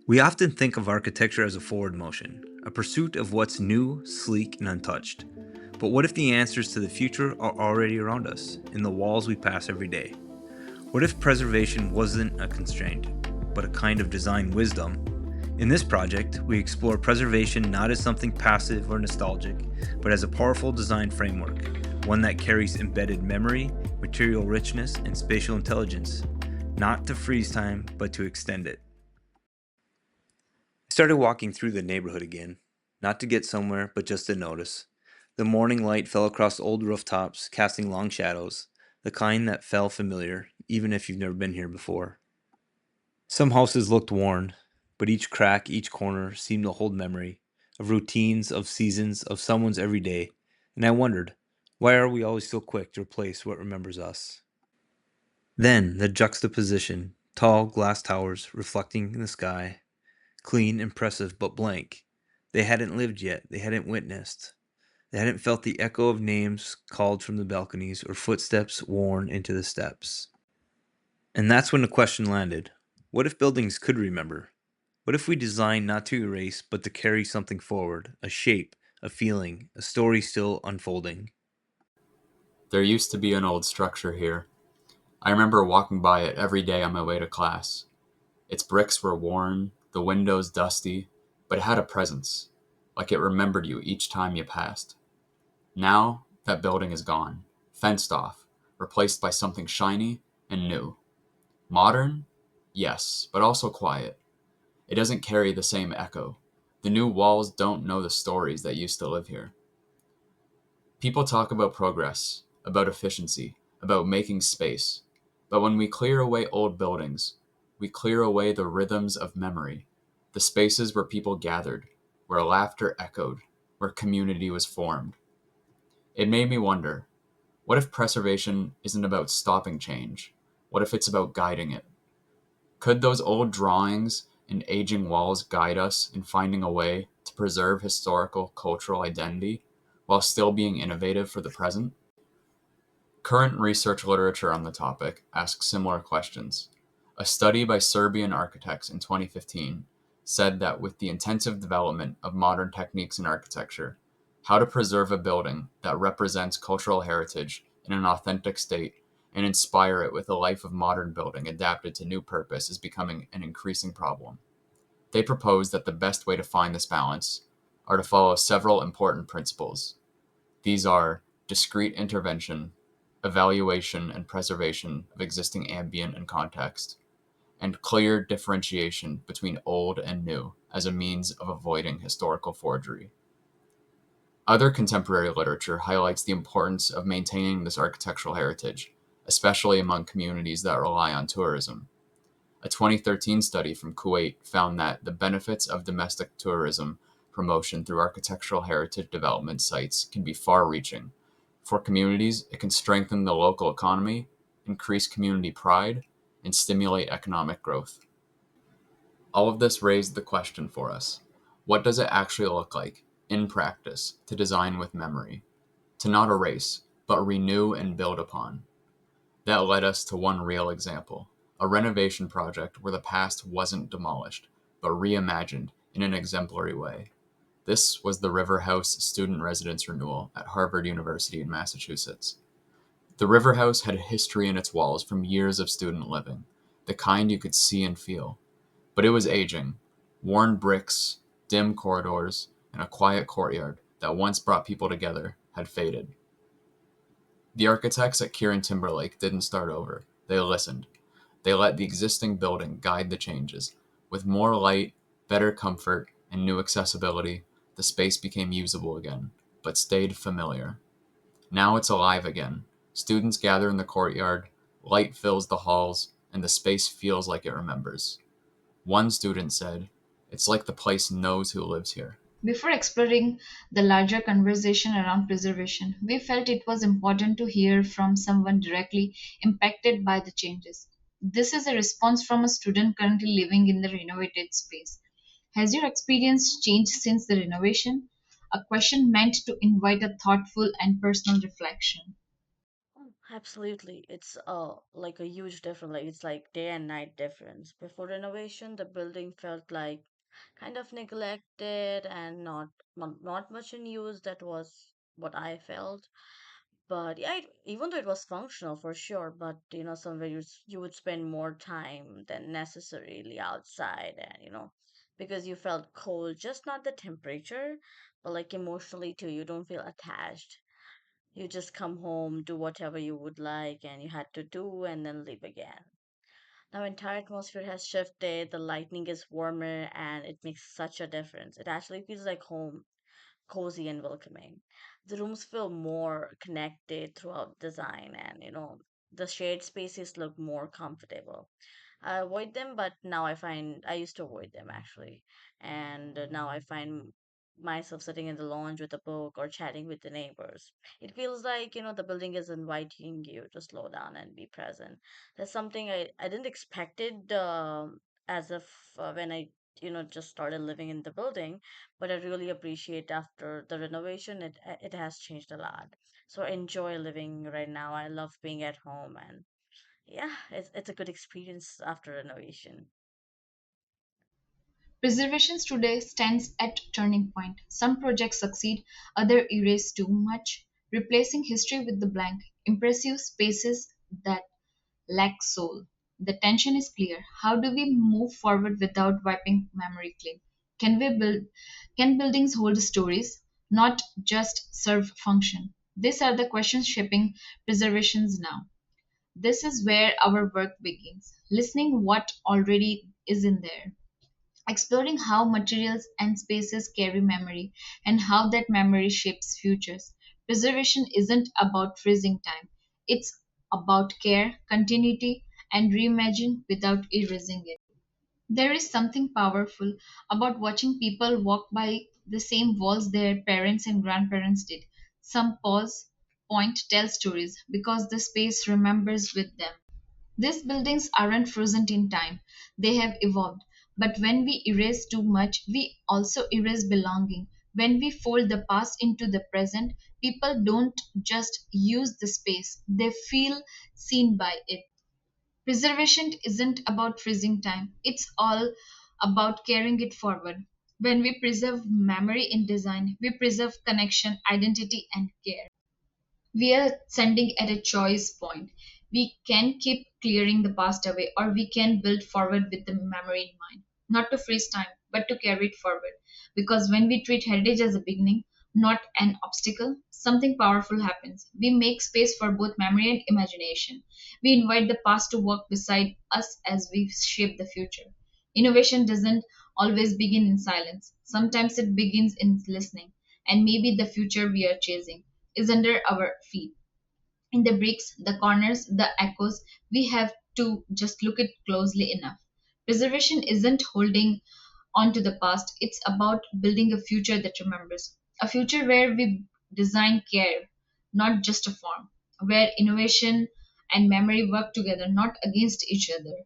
We often think of architecture as a forward motion, a pursuit of what's new, sleek, and untouched. But what if the answers to the future are already around us, in the walls we pass every day? What if preservation wasn't a constraint, but a kind of design wisdom? In this project, we explore preservation not as something passive or nostalgic, but as a powerful design framework, one that carries embedded memory, material richness, and spatial intelligence, not to freeze time, but to extend it. I started walking through the neighborhood again, not to get somewhere, but just to notice. The morning light fell across old rooftops, casting long shadows, the kind that felt familiar, even if you've never been here before. Some houses looked worn, but each crack, each corner seemed to hold memory of routines, of seasons, of someone's everyday. And I wondered, why are we always so quick to replace what remembers us? Then the juxtaposition, tall glass towers reflecting in the sky, clean, impressive, but blank. They hadn't lived yet, they hadn't witnessed. They hadn't felt the echo of names called from the balconies or footsteps worn into the steps. And that's when the question landed. What if buildings could remember? What if we designed not to erase, but to carry something forward? A shape, a feeling, a story still unfolding. There used to be an old structure here. I remember walking by it every day on my way to class. Its bricks were worn, the windows dusty, but it had a presence, like it remembered you each time you passed. Now, that building is gone, fenced off, replaced by something shiny and new. Modern? Yes, but also quiet. It doesn't carry the same echo. The new walls don't know the stories that used to live here. People talk about progress, about efficiency, about making space. But when we clear away old buildings, we clear away the rhythms of memory, the spaces where people gathered, where laughter echoed, where community was formed. It made me wonder, what if preservation isn't about stopping change? What if it's about guiding it? Could those old drawings and aging walls guide us in finding a way to preserve historical cultural identity while still being innovative for the present? Current research literature on the topic asks similar questions. A study by Serbian architects in 2015 said that with the intensive development of modern techniques in architecture, how to preserve a building that represents cultural heritage in an authentic state and inspire it with a life of modern building adapted to new purpose is becoming an increasing problem. They propose that the best way to find this balance are to follow several important principles. These are discrete intervention, evaluation and preservation of existing ambient and context, and clear differentiation between old and new as a means of avoiding historical forgery. Other contemporary literature highlights the importance of maintaining this architectural heritage, especially among communities that rely on tourism. A 2013 study from Kuwait found that the benefits of domestic tourism promotion through architectural heritage development sites can be far reaching. For communities, it can strengthen the local economy, increase community pride, and stimulate economic growth. All of this raised the question for us: what does it actually look like, in practice, to design with memory? To not erase, but renew and build upon. That led us to one real example: a renovation project where the past wasn't demolished, but reimagined in an exemplary way. This was the River House student residence renewal at Harvard University in Massachusetts. The River House had a history in its walls from years of student living, the kind you could see and feel. But it was aging: worn bricks, dim corridors, and a quiet courtyard that once brought people together had faded. The architects at Kieran Timberlake didn't start over. They listened. They let the existing building guide the changes. With more light, better comfort, and new accessibility, the space became usable again, but stayed familiar. Now it's alive again. Students gather in the courtyard, light fills the halls, and the space feels like it remembers. One student said, "It's like the place knows who lives here." Before exploring the larger conversation around preservation, we felt it was important to hear from someone directly impacted by the changes. This is a response from a student currently living in the renovated space. Has your experience changed since the renovation? A question meant to invite a thoughtful and personal reflection. Absolutely. It's like a huge difference. Like it's like day and night difference. Before renovation, the building felt like kind of neglected and not much in use. That was what I felt. But yeah, even though it was functional for sure, but somewhere you would spend more time than necessarily outside, and because you felt cold, just not the temperature, but like emotionally too. You don't feel attached. You just come home, do whatever you would like, and you had to do, and then leave again. Now, entire atmosphere has shifted. The lighting is warmer, and it makes such a difference. It actually feels like home, cozy and welcoming. The rooms feel more connected throughout design, and the shared spaces look more comfortable. I avoid them, but now I used to avoid them actually. And now I find myself sitting in the lounge with a book or chatting with the neighbors. It feels like, the building is inviting you to slow down and be present. That's something I didn't expect it as if when I, just started living in the building, but I really appreciate after the renovation, it has changed a lot. So I enjoy living right now. I love being at home and yeah, it's a good experience after renovation. Preservation today stands at turning point. Some projects succeed, others erase too much, replacing history with the blank, impressive spaces that lack soul. The tension is clear. How do we move forward without wiping memory clean? Can we build can buildings hold stories, not just serve function? These are the questions shaping preservations now. This is where our work begins. Listening what already is in there, exploring how materials and spaces carry memory and how that memory shapes futures. Preservation isn't about freezing time, it's about care, continuity, and reimagine without erasing it. There is something powerful about watching people walk by the same walls their parents and grandparents did. Some pause, point, tell stories because the space remembers with them. These buildings aren't frozen in time, they have evolved. But when we erase too much, we also erase belonging. When we fold the past into the present, people don't just use the space, they feel seen by it. Preservation isn't about freezing time, it's all about carrying it forward. When we preserve memory in design, we preserve connection, identity, and care. We are sending at a choice point. We can keep clearing the past away, or we can build forward with the memory in mind. Not to freeze time, but to carry it forward. Because when we treat heritage as a beginning, not an obstacle, something powerful happens. We make space for both memory and imagination. We invite the past to walk beside us as we shape the future. Innovation doesn't always begin in silence, sometimes it begins in listening. And maybe the future we are chasing is under our feet. In the bricks, the corners, the echoes, we have to just look it closely enough. Preservation isn't holding on to the past, it's about building a future that remembers. A future where we design care, not just a form, where innovation and memory work together, not against each other.